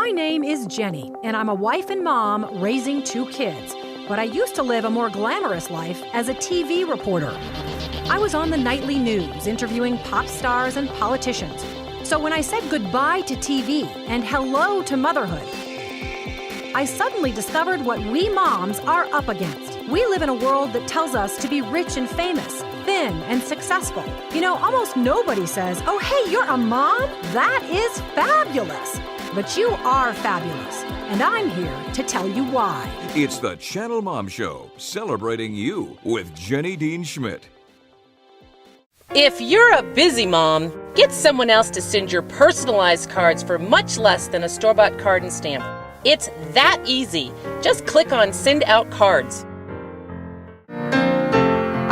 My name is Jenny, and I'm a wife and mom raising 2 kids. But I used to live a more glamorous life as a TV reporter. I was on the nightly news interviewing pop stars and politicians. So when I said goodbye to TV and hello to motherhood, I suddenly discovered what we moms are up against. We live in a world that tells us to be rich and famous, thin and successful. You know, almost nobody says, "Oh, hey, you're a mom? That is fabulous." But you are fabulous, and I'm here to tell you why. It's the Channel Mom Show, celebrating you with Jenny Dean Schmidt. If you're a busy mom, get someone else to send your personalized cards for much less than a store-bought card and stamp. It's that easy. Just click on Send Out Cards.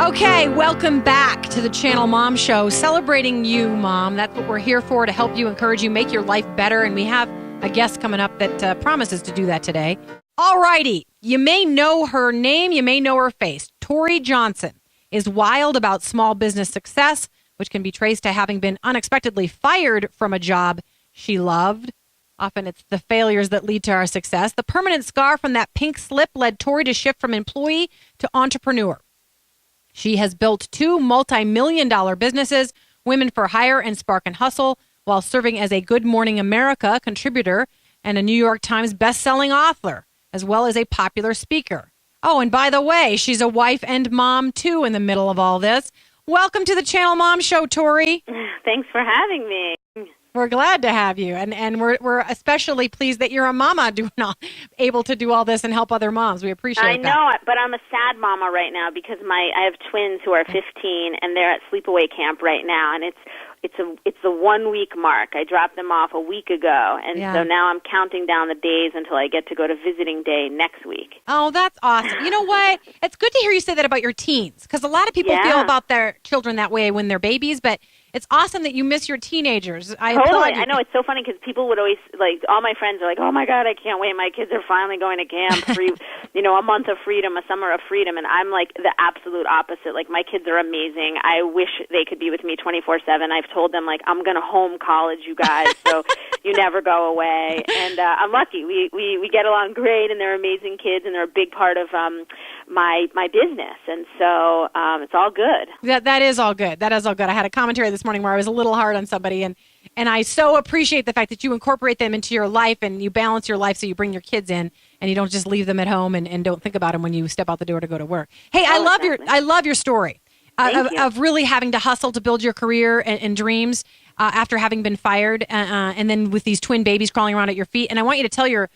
Okay, welcome back to the Channel Mom Show, celebrating you, Mom. That's what we're here for, to help you, encourage you, make your life better. And we have a guest coming up that promises to do that today. All righty. You may know her name. You may know her face. Tory Johnson is wild about small business success, which can be traced to having been unexpectedly fired from a job she loved. Often it's the failures that lead to our success. The permanent scar from that pink slip led Tory to shift from employee to entrepreneur. She has built 2 multi-million-dollar businesses, Women for Hire and Spark and Hustle, while serving as a Good Morning America contributor and a New York Times best-selling author, as well as a popular speaker. Oh, and by the way, she's a wife and mom, too, in the middle of all this. Welcome to the Channel Mom Show, Tory. Thanks for having me. We're glad to have you, and we're especially pleased that you're a mama able to do all this and help other moms. We appreciate that. I know, but I'm a sad mama right now because I have twins who are 15, and they're at sleepaway camp right now, and it's the 1 week mark. I dropped them off a week ago, and so now I'm counting down the days until I get to go to visiting day next week. Oh, that's awesome. You know what? It's good to hear you say that about your teens, because a lot of people feel about their children that way when they're babies, but it's awesome that you miss your teenagers. Totally. I know. It's so funny because people would always, all my friends are like, "Oh, my God, I can't wait. My kids are finally going to camp. A month of freedom, a summer of freedom." And I'm like the absolute opposite. Like, my kids are amazing. I wish they could be with me 24/7. I've told them, I'm going to home college you guys, so you never go away. And I'm lucky. We get along great, and they're amazing kids, and they're a big part of my business. And so it's all good. That is all good. That is all good. I had a commentary this morning where I was a little hard on somebody, and I so appreciate the fact that you incorporate them into your life and you balance your life so you bring your kids in and you don't just leave them at home and don't think about them when you step out the door to go to work. Hey, I love your story of really having to hustle to build your career and dreams after having been fired, and then with these twin babies crawling around at your feet. And I want you to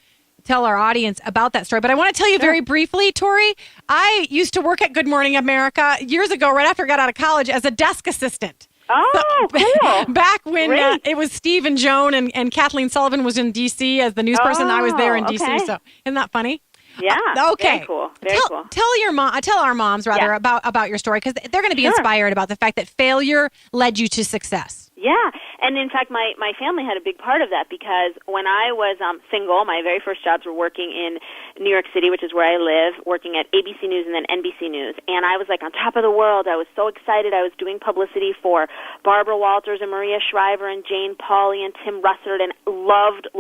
tell our audience about that story. But I want to tell you very briefly, Tory, I used to work at Good Morning America years ago, right after I got out of college, as a desk assistant. Oh, cool. Back when it was Steve and Joan and Kathleen Sullivan was in D.C. as the news person. I was there in D.C., so isn't that funny? Yeah. Okay. Very cool. Very cool. Tell our moms, rather, about your story, because they're going to be inspired about the fact that failure led you to success. Yeah, and in fact, my family had a big part of that, because when I was single, my very first jobs were working in New York City, which is where I live, working at ABC News and then NBC News, and I was on top of the world. I was so excited. I was doing publicity for Barbara Walters and Maria Shriver and Jane Pauley and Tim Russert, and loved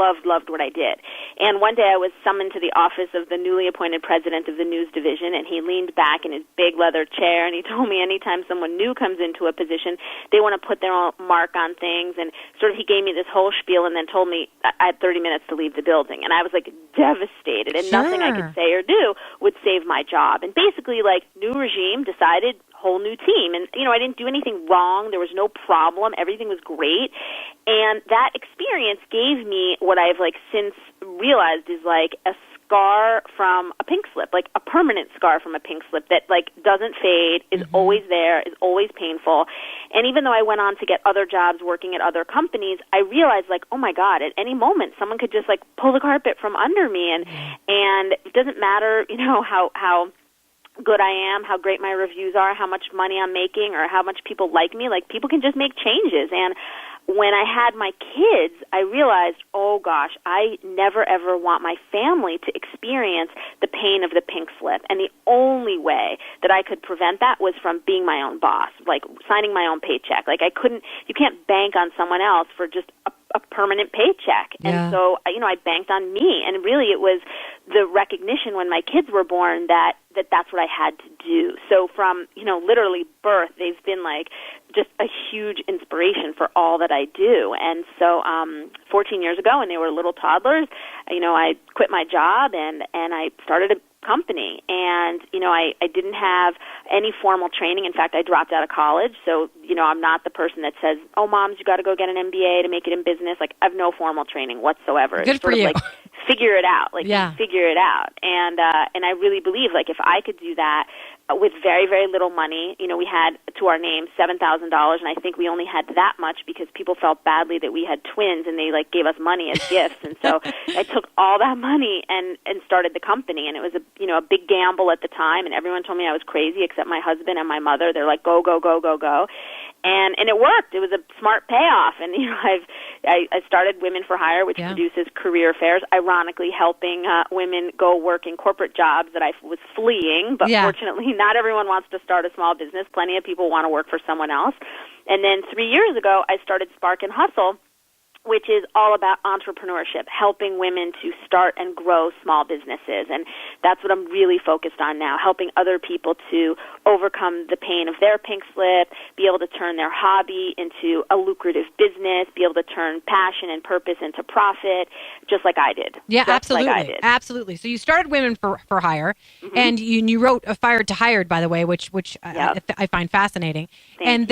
what I did. And one day I was summoned to the office of the newly appointed president of the news division, and he leaned back in his big leather chair, and he told me anytime someone new comes into a position, they want to put their own mark on things, and sort of he gave me this whole spiel and then told me I had 30 minutes to leave the building, and I was devastated, and nothing I could say or do would save my job. And basically, new regime, decided, whole new team, and I didn't do anything wrong. There was no problem. Everything was great, and that experience gave me what I've since realized is a scar from a pink slip, a permanent scar from a pink slip that doesn't fade, is always there, is always painful. And even though I went on to get other jobs working at other companies, I realized oh my God, at any moment someone could just pull the carpet from under me, and it doesn't matter how good I am, how great my reviews are, how much money I'm making, or how much people like me. People can just make changes. And when I had my kids, I realized, oh gosh, I never ever want my family to experience the pain of the pink slip. And the only way that I could prevent that was from being my own boss, signing my own paycheck. You can't bank on someone else for just a a permanent paycheck. Yeah. And so, I banked on me. And really it was the recognition when my kids were born that that's what I had to do. So from, literally birth, they've been like just a huge inspiration for all that I do. And so 14 years ago when they were little toddlers, I quit my job and I started a company. And, I didn't have any formal training. In fact, I dropped out of college. So, I'm not the person that says, oh, moms, you got to go get an MBA to make it in business. Like, I have no formal training whatsoever. Good it's sort for you. of like, figure it out. Like, Yeah. figure it out. And I really believe, like, if I could do that with very, very little money, we had to our name $7,000, and I think we only had that much because people felt badly that we had twins, and they like gave us money as gifts. And so I took all that money and started the company, and it was a big gamble at the time, and everyone told me I was crazy except my husband and my mother. They're like, go, go, go, go, go. And it worked. It was a smart payoff. And I started Women for Hire, which produces career fairs, ironically helping women go work in corporate jobs that I was fleeing. But fortunately, not everyone wants to start a small business. Plenty of people want to work for someone else. And then 3 years ago, I started Spark and Hustle, which is all about entrepreneurship, helping women to start and grow small businesses. And that's what I'm really focused on now, helping other people to overcome the pain of their pink slip, be able to turn their hobby into a lucrative business, be able to turn passion and purpose into profit, just like I did. Yeah, just absolutely. Like I did. Absolutely. So you started Women for Hire, and you wrote Fired to Hired, by the way, which I find fascinating. Thank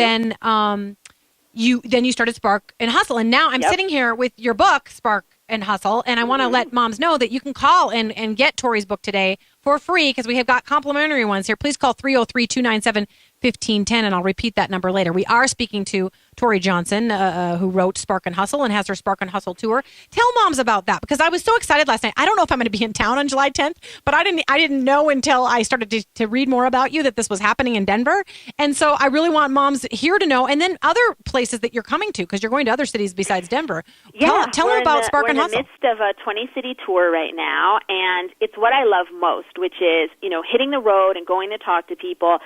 you. You started Spark and Hustle, and now I'm sitting here with your book, Spark and Hustle, and I want to let moms know that you can call and get Tory's book today for free because we have got complimentary ones here. Please call 303-297-1510, and I'll repeat that number later. We are speaking to Tory Johnson, who wrote Spark and Hustle and has her Spark and Hustle tour. Tell moms about that because I was so excited last night. I don't know if I'm going to be in town on July 10th, but I didn't know until I started to read more about you that this was happening in Denver. And so I really want moms here to know, and then other places that you're coming to because you're going to other cities besides Denver. Yeah, tell them about Spark and Hustle. We're in the midst of a 20-city tour right now, and it's what I love most, which is, hitting the road and going to talk to people,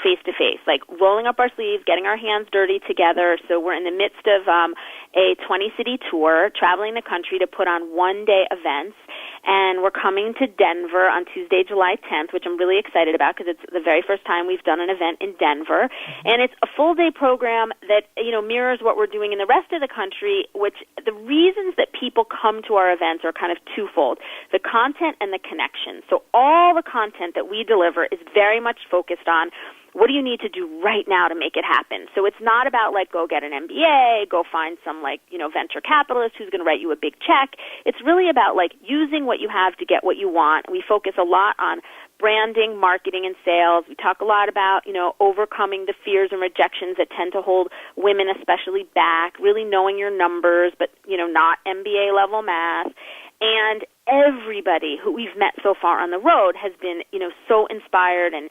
face to face, like rolling up our sleeves, getting our hands dirty together. So we're in the midst of a 20-city tour, traveling the country to put on one-day events. And we're coming to Denver on Tuesday, July 10th, which I'm really excited about because it's the very first time we've done an event in Denver. And it's a full-day program that, mirrors what we're doing in the rest of the country, which the reasons that people come to our events are kind of twofold, the content and the connection. So all the content that we deliver is very much focused on what do you need to do right now to make it happen? So it's not about go get an MBA, go find some venture capitalist who's going to write you a big check. It's really about using what you have to get what you want. We focus a lot on branding, marketing, and sales. We talk a lot about, overcoming the fears and rejections that tend to hold women especially back, really knowing your numbers, but, not MBA level math. And everybody who we've met so far on the road has been, so inspired, and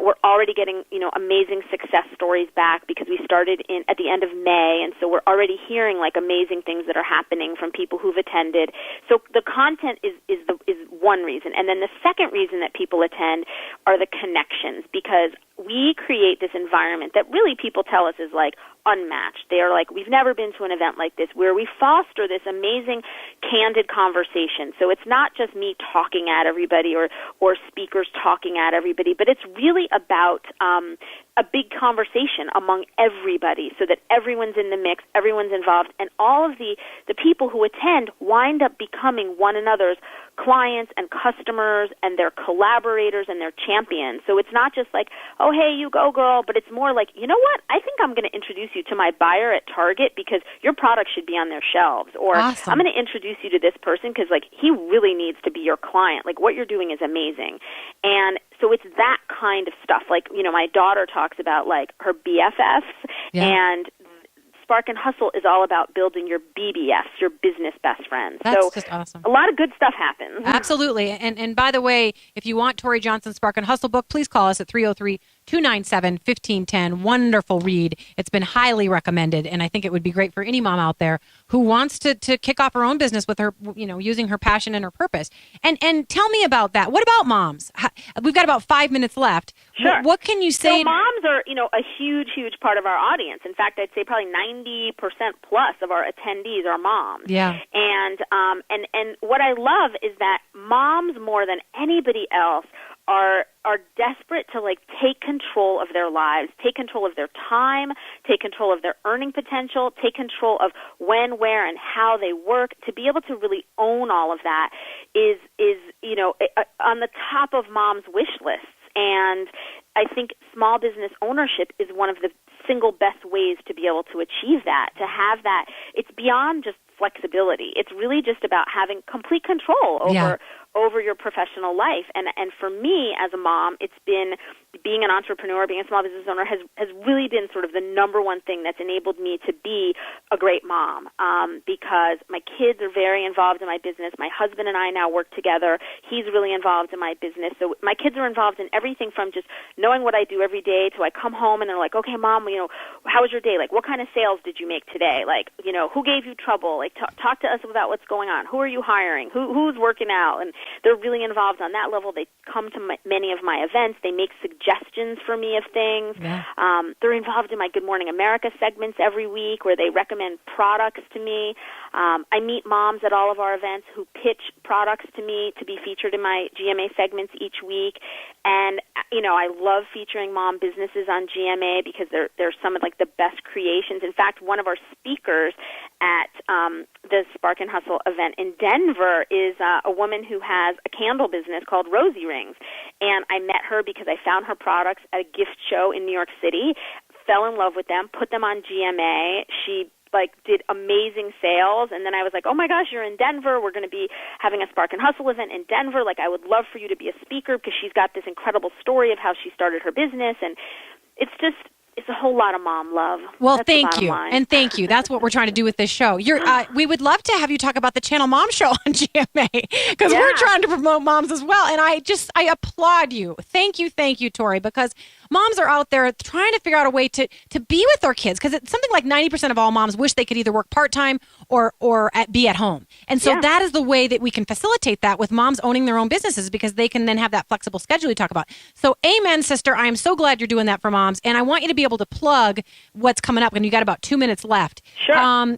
we're already getting, amazing success stories back because we started at the end of May, and so we're already hearing amazing things that are happening from people who've attended. So the content is one reason, and then the second reason that people attend are the connections, because we create this environment that really people tell us is unmatched. They are we've never been to an event like this, where we foster this amazing, candid conversation. So it's not just me talking at everybody or speakers talking at everybody, but it's really about a big conversation among everybody so that everyone's in the mix, everyone's involved, and all of the people who attend wind up becoming one another's clients and customers and their collaborators and their champions. So it's not just oh, hey, you go, girl, but it's more you know what? I think I'm going to introduce you to my buyer at Target because your product should be on their shelves. Or awesome. I'm going to introduce you to this person because he really needs to be your client. What you're doing is amazing. And so it's that kind of stuff. My daughter talks about her BFFs, and Spark and Hustle is all about building your BBFs, your business best friends. That's just awesome. A lot of good stuff happens. Absolutely. And by the way, if you want Tory Johnson's Spark and Hustle book, please call us at 297-1510. Wonderful read. It's been highly recommended, and I think it would be great for any mom out there who wants to kick off her own business with her, using her passion and her purpose. And tell me about that. What about moms? We've got about 5 minutes left. Sure. What can you say? So moms are, a huge, huge part of our audience. In fact, I'd say probably 90% plus of our attendees are moms. Yeah. And what I love is that moms, more than anybody else, are desperate to take control of their lives, take control of their time, take control of their earning potential, take control of when, where, and how they work. To be able to really own all of that is on the top of moms' wish lists. And I think small business ownership is one of the single best ways to be able to achieve that, to have that. It's beyond just flexibility. It's really just about having complete control over your professional life. And for me as a mom, it's been being an entrepreneur, being a small business owner has really been sort of the number one thing that's enabled me to be a great mom, because my kids are very involved in my business. My husband and I now work together. He's really involved in my business. So my kids are involved in everything from just knowing what I do every day to I come home and they're like, okay, Mom, how was your day? What kind of sales did you make today? Who gave you trouble? Talk to us about what's going on. Who are you hiring? Who's working out? And they're really involved on that level. They come to many of my events. They make suggestions for me of things. Yeah. They're involved in my Good Morning America segments every week where they recommend products to me. I meet moms at all of our events who pitch products to me to be featured in my GMA segments each week. And, I love featuring mom businesses on GMA because they're some of the best creations. In fact, one of our speakers at the Spark and Hustle event in Denver is a woman who has a candle business called Rosie Rings. And I met her because I found her products at a gift show in New York City, fell in love with them, put them on GMA. She did amazing sales, and then I was like, oh my gosh, you're in Denver. We're going to be having a Spark and Hustle event in Denver. I would love for you to be a speaker because she's got this incredible story of how she started her business, and it's a whole lot of mom love. Well, That's thank you. And thank you. That's what we're trying to do with this show. We would love to have you talk about the Channel Mom show on GMA because we're trying to promote moms as well. And I applaud you. Thank you, Tory, because moms are out there trying to figure out a way to be with their kids, because it's something like 90% of all moms wish they could either work part-time or be at home. And so that is the way that we can facilitate that with moms owning their own businesses, because they can then have that flexible schedule we talk about. So amen, sister. I am so glad you're doing that for moms. And I want you to be able to plug what's coming up, and you got about 2 minutes left. Sure.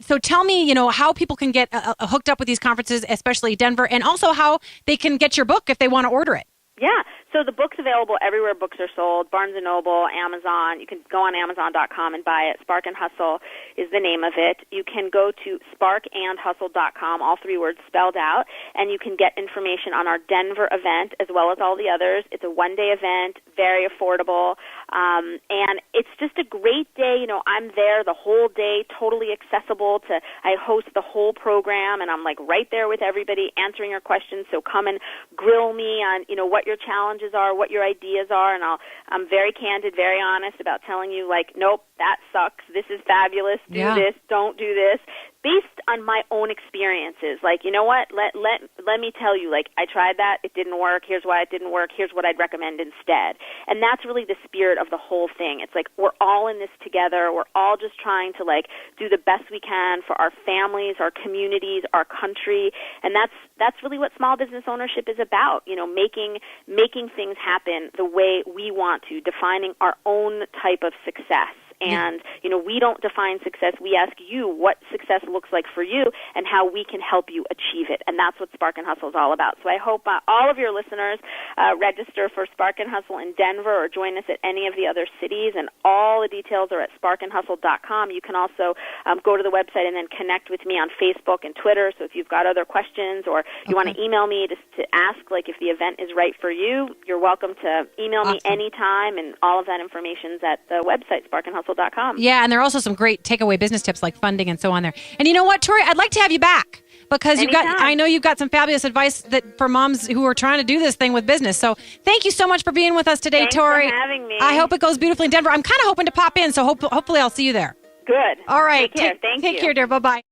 So tell me, how people can get hooked up with these conferences, especially Denver, and also how they can get your book if they want to order it. Yeah. So the book's available everywhere books are sold, Barnes & Noble, Amazon. You can go on Amazon.com and buy it. Spark and Hustle is the name of it. You can go to sparkandhustle.com, all three words spelled out, and you can get information on our Denver event as well as all the others. It's a one-day event, very affordable, and it's just a great day. I'm there the whole day, totally accessible. I host the whole program, and I'm right there with everybody answering your questions. So come and grill me on what your challenges are, what your ideas are, and I'm very candid, very honest about telling you nope, that sucks, this is fabulous, do this, don't do this, based on my own experiences. You know what, let me tell you, I tried that, it didn't work, here's why it didn't work, here's what I'd recommend instead. And that's really the spirit of the whole thing. It's we're all in this together, we're all just trying to do the best we can for our families, our communities, our country, and that's really what small business ownership is about, making things happen the way we want to, defining our own type of success. And, we don't define success. We ask you what success looks like for you and how we can help you achieve it. And that's what Spark and Hustle is all about. So I hope all of your listeners register for Spark and Hustle in Denver or join us at any of the other cities. And all the details are at sparkandhustle.com. You can also go to the website and then connect with me on Facebook and Twitter. So if you've got other questions or you want to email me just to ask if the event is right for you, you're welcome to email me anytime. And all of that information is at the website, sparkandhustle.com. Yeah, and there are also some great takeaway business tips like funding and so on there. And you know what, Tory, I'd like to have you back because I know you've got some fabulous advice that for moms who are trying to do this thing with business. So thank you so much for being with us today, Thanks Tory. for having me. I hope it goes beautifully in Denver. I'm kind of hoping to pop in, so hopefully I'll see you there. Good. All right. Take care. Thank you. Take care, dear. Bye-bye.